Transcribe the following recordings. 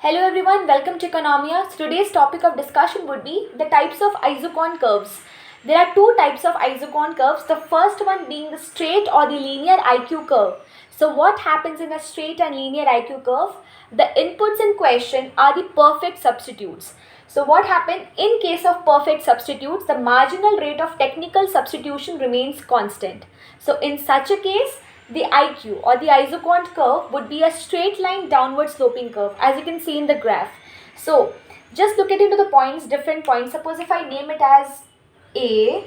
Hello everyone, welcome to Economia. So today's topic of discussion would be the types of isoquant curves. There are two types of isoquant curves. The first one being the straight or the linear IQ curve. So what happens in a straight and linear IQ curve? The inputs in question are the perfect substitutes. So what happened in case of perfect substitutes, the marginal rate of technical substitution remains constant. So in such a case, the IQ or the isoquant curve would be a straight line downward sloping curve, as you can see in the graph. So just look into the points, different points. Suppose if I name it as A,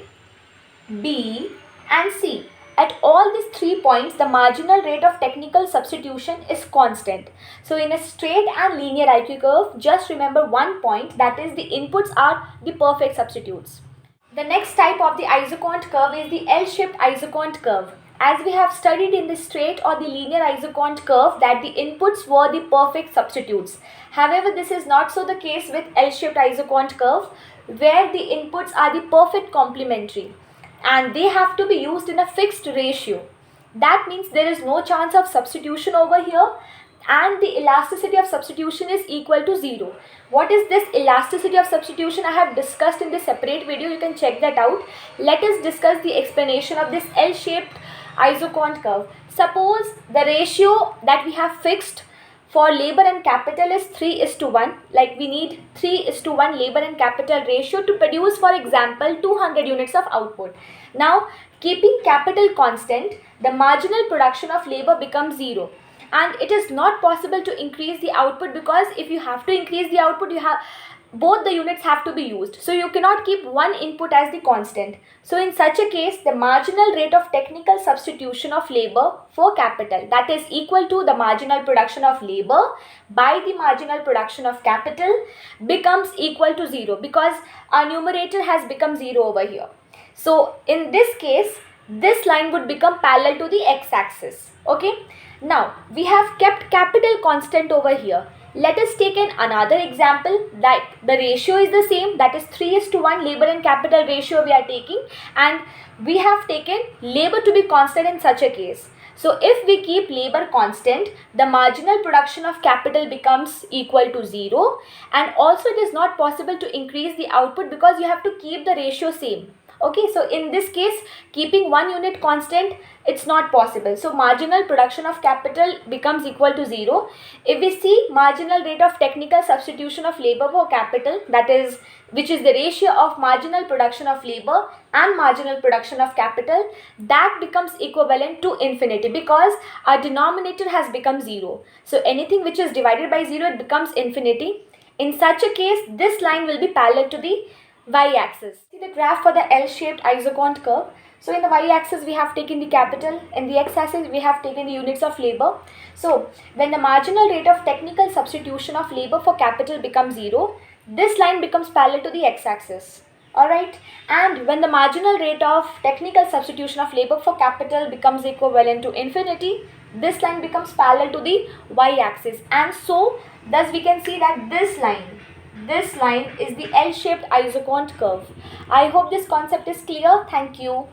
B and C. At all these 3 points, the marginal rate of technical substitution is constant. So in a straight and linear IQ curve, just remember one point, that is the inputs are the perfect substitutes. The next type of the isoquant curve is the L-shaped isoquant curve. As we have studied in the straight or the linear isoquant curve that the inputs were the perfect substitutes. However, this is not so the case with L-shaped isoquant curve, where the inputs are the perfect complementary and they have to be used in a fixed ratio. That means there is no chance of substitution over here and the elasticity of substitution is equal to 0. What is this elasticity of substitution? I have discussed in this separate video. You can check that out. Let us discuss the explanation of this L-shaped isoquant curve. Suppose the ratio that we have fixed for labor and capital is 3:1. Like we need 3:1 labor and capital ratio to produce, for example, 200 units of output. Now, keeping capital constant, the marginal production of labor becomes 0. And it is not possible to increase the output, because if you have to increase the output, both the units have to be used. So you cannot keep one input as the constant. So in such a case, the marginal rate of technical substitution of labor for capital, that is equal to the marginal production of labor by the marginal production of capital, becomes equal to 0, because our numerator has become 0 over here. So in this case, this line would become parallel to the x-axis. Okay. Now we have kept capital constant over here. Let us take another example, that the ratio is the same, that is 3:1 labor and capital ratio we are taking, and we have taken labor to be constant in such a case. So if we keep labor constant, the marginal production of capital becomes equal to 0, and also it is not possible to increase the output because you have to keep the ratio same. Okay, so in this case, keeping one unit constant, it's not possible. So marginal production of capital becomes equal to 0. If we see marginal rate of technical substitution of labor for capital, that is, which is the ratio of marginal production of labor and marginal production of capital, that becomes equivalent to infinity, because our denominator has become 0. So anything which is divided by 0, it becomes infinity. In such a case, this line will be parallel to the y-axis. See the graph for the L-shaped isoquant curve. So in the y-axis we have taken the capital, in the x-axis we have taken the units of labor. So when the marginal rate of technical substitution of labor for capital becomes 0, this line becomes parallel to the x-axis. Alright, and when the marginal rate of technical substitution of labor for capital becomes equivalent to infinity, this line becomes parallel to the y-axis. And so thus we can see that this line is the L-shaped isoquant curve. I hope this concept is clear. Thank you.